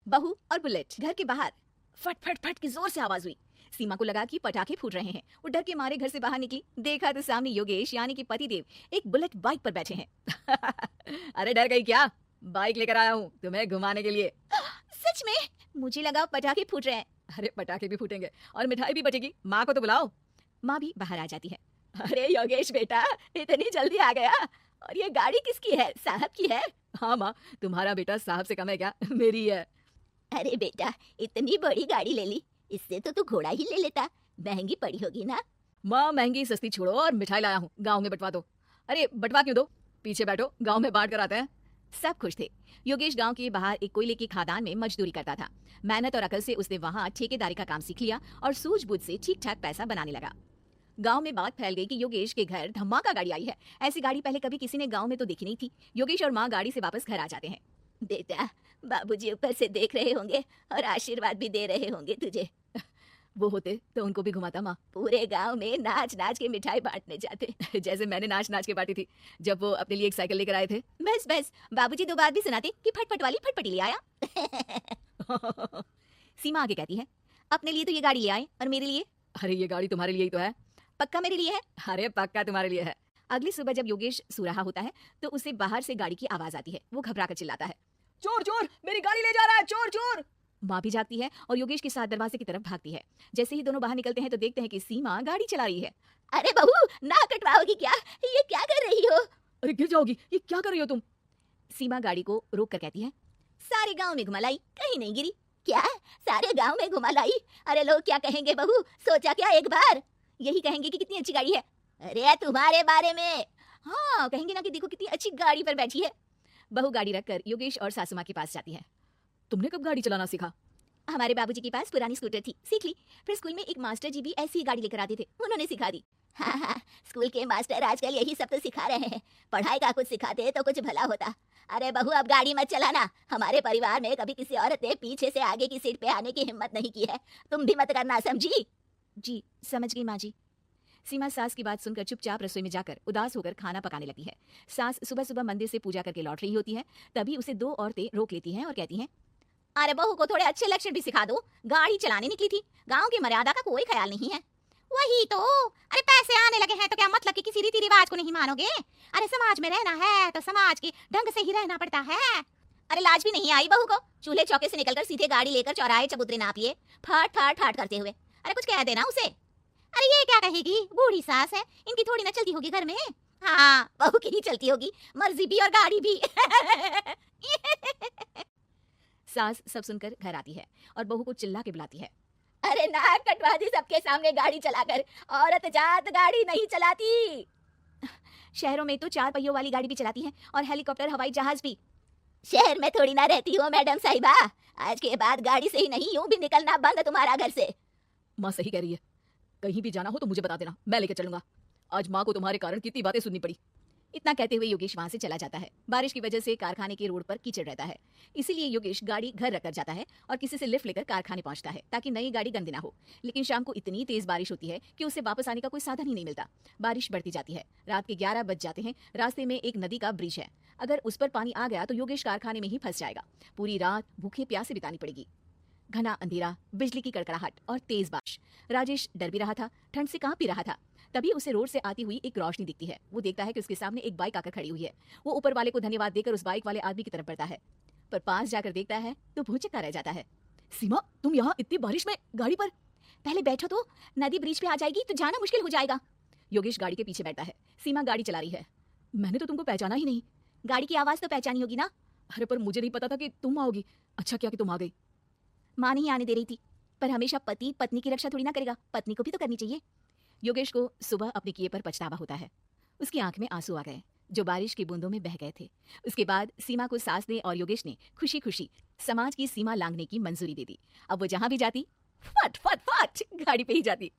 बहू और बुलेट। घर के बाहर फट फट फट की जोर से आवाज हुई। सीमा को लगा कि पटाखे फूट रहे हैं। वो डर के मारे घर से बाहर निकली। देखा तो सामने योगेश यानी कि पतिदेव एक बुलेट बाइक पर बैठे हैं। अरे डर गई क्या? बाइक लेकर आया हूँ तुम्हें घुमाने के लिए। सच में? मुझे लगा पटाखे फूट रहे हैं। अरे पटाखे भी फूटेंगे और मिठाई भी बटेगी। माँ को तो बुलाओ। माँ भी बाहर आ जाती है। अरे योगेश बेटा, इतनी जल्दी आ गया? और ये गाड़ी किसकी है? साहब की है? हाँ माँ, तुम्हारा बेटा साहब से कम है क्या? मेरी है। अरे बेटा, इतनी बड़ी गाड़ी ले ली, इससे तो तू घोड़ा ही ले लेता। महंगी पड़ी होगी ना? माँ महंगी सस्ती छोड़ो और मिठाई लाया हूँ, गांव में बंटवा दो। अरे बंटवा क्यों दो? पीछे बैठो, गांव में बांट कर आते हैं। सब खुश थे। योगेश गांव के बाहर एक कोयले की खदान में मजदूरी करता था। मेहनत और अकल से उसने वहां ठेकेदारी का काम सीख लिया और सूझबूझ से ठीक ठाक पैसा बनाने लगा। गांव में बात फैल गई कि योगेश के घर धमाका गाड़ी आई है। ऐसी गाड़ी पहले कभी किसी ने गांव में तो देखी नहीं थी। योगेश और माँ गाड़ी से वापस घर आ जाते हैं। बेटा, बाबूजी ऊपर से देख रहे होंगे और आशीर्वाद भी दे रहे होंगे तुझे। वो होते तो उनको भी घुमाता माँ। पूरे गांव में नाच नाच के मिठाई बांटने जाते। जैसे मैंने नाच नाच के बांटी थी जब वो अपने लिए एक साइकिल लेकर आए थे। बस बस, बाबूजी दो बात भी सुनाते कि फटफट वाली फटफटी ले आया। सीमा आगे कहती है, अपने लिए तो ये गाड़ी ले आए और मेरे लिए? अरे ये गाड़ी तुम्हारे लिए ही तो है। पक्का मेरे लिए है? अरे पक्का तुम्हारे लिए है। अगली सुबह जब योगेश सो रहा होता है तो उसे बाहर से गाड़ी की आवाज आती है। वो घबरा कर चिल्लाता है, चोर चोर, मेरी गाड़ी ले जा रहा है, चोर चोर। माँ भी जागती है और योगेश के साथ दरवाजे की तरफ भागती है। जैसे ही दोनों बाहर निकलते हैं तो देखते हैं कि सीमा गाड़ी चला रही है। अरे बहू, ना कटवाओगी क्या? ये क्या कर रही हो? अरे गिर जाओगी, ये क्या कर रही हो तुम? सीमा गाड़ी को रोक कर कहती है, सारे गांव में घुमा लाई, कहीं नहीं गिरी। क्या? सारे गांव में घुमा लाई? अरे लोग क्या कहेंगे बहू, सोचा क्या एक बार? यही कहेंगे कि कितनी अच्छी गाड़ी है। अरे तुम्हारे बारे में। हाँ कहेंगे ना कि देखो कितनी अच्छी गाड़ी पर बैठी है। बहू गाड़ी रखकर योगेश और सासू माँ के पास जाती है। तुमने कब गाड़ी चलाना सीखा? हमारे बाबूजी के पास पुरानी स्कूटर थी, सीख ली। फिर स्कूल में एक मास्टर जी भी ऐसी ही गाड़ी लेकर आते थे, उन्होंने सिखा दी। हाँ हाँ, स्कूल के मास्टर आजकल यही सब तो सिखा रहे हैं। पढ़ाई का कुछ सिखाते तो कुछ भला होता। अरे बहू, अब गाड़ी मत चलाना। हमारे परिवार में कभी किसी औरत ने पीछे से आगे की सीट पे आने की हिम्मत नहीं की है। तुम भी मत करना, समझी? जी समझ गई माँ जी। सीमा सास की बात सुनकर चुपचाप रसोई में जाकर उदास होकर खाना पकाने लगती है। सास सुबह सुबह मंदिर से पूजा करके लौट रही होती है। तभी उसे दो औरतें रोक लेती हैं और कहती हैं, अरे बहू को थोड़े अच्छे लक्षण भी सिखा दो। गाड़ी चलाने निकली थी, गांव की मर्यादा का कोई ख्याल नहीं है। वही तो। अरे पैसे आने लगे हैं तो क्या मतलब कि किसी रीति रिवाज को नहीं मानोगे? अरे समाज में रहना है तो समाज के ढंग से ही रहना पड़ता है। अरे लाज भी नहीं आई बहू को? चूल्हे चौके से निकलकर सीधे गाड़ी लेकर चौराहे चबूतरे नाप लिए, फट फट फट करते हुए। अरे कुछ कह देना उसे। अरे ये क्या कहेगी, बूढ़ी सास है, इनकी थोड़ी ना चलती होगी घर में। हाँ, बहू की ही चलती होगी, मर्जी भी और गाड़ी भी। सास सब सुनकर घर आती है और बहू को चिल्ला के बुलाती है, अरे नाक कटवा दी सबके सामने गाड़ी चलाकर। औरत जात गाड़ी नहीं चलाती। शहरों में तो 4 पहियों वाली गाड़ी भी चलाती हैं और हेलीकॉप्टर हवाई जहाज भी। शहर में थोड़ी ना रहती हो मैडम साहिबा। आज के बाद गाड़ी से ही नहीं, यूं भी निकलना बंद तुम्हारा घर से। माँ सही कह रही है, कहीं भी जाना हो तो मुझे बता देना, मैं लेकर चलूंगा। आज माँ को तुम्हारे कारण कितनी बातें सुननी पड़ी। इतना कहते हुए योगेश वहां से चला जाता है। बारिश की वजह से कारखाने के रोड पर कीचड़ रहता है, इसीलिए योगेश गाड़ी घर रखकर जाता है और किसी से लिफ्ट लेकर कारखाने पहुंचता है ताकि नई गाड़ी गंदी ना हो। लेकिन शाम को इतनी तेज बारिश होती है कि उसे वापस आने का कोई साधन ही नहीं मिलता। बारिश बढ़ती जाती है, रात के 11 बज जाते हैं। रास्ते में एक नदी का ब्रिज है, अगर उस पर पानी आ गया तो योगेश कारखाने में ही फंस जाएगा। पूरी रात भूखे प्यासे बितानी पड़ेगी। घना अंधेरा, बिजली की कड़कड़ाहट और तेज बारिश। राजेश डर भी रहा था, ठंड से कांप भी रहा था। तभी उसे रोड से आती हुई एक रोशनी दिखती है। वो देखता है कि उसके सामने एक बाइक आकर खड़ी हुई है। वो ऊपर वाले को धन्यवाद देकर उस बाइक वाले आदमी की तरफ बढ़ता है, पर पास जाकर देखता है तो भौचक्का रह जाता है। सीमा, तुम यहाँ इतनी बारिश में गाड़ी पर? पहले बैठो तो, नदी ब्रिज पे आ जाएगी तो जाना मुश्किल हो जाएगा। योगेश गाड़ी के पीछे बैठता है। सीमा गाड़ी चला रही है। मैंने तो तुमको पहचाना ही नहीं। गाड़ी की आवाज तो पहचानी होगी ना? अरे पर मुझे नहीं पता था कि तुम आओगी। अच्छा किया कि तुम आ गई। माँ नहीं आने दे रही थी, पर हमेशा पति पत्नी की रक्षा थोड़ी ना करेगा, पत्नी को भी तो करनी चाहिए। योगेश को सुबह अपने किए पर पछतावा होता है। उसकी आंख में आंसू आ गए जो बारिश की बूंदों में बह गए थे। उसके बाद सीमा को सास ने और योगेश ने खुशी खुशी समाज की सीमा लांघने की मंजूरी दे दी। अब वो जहां भी जाती फट फट फट गाड़ी पे ही जाती।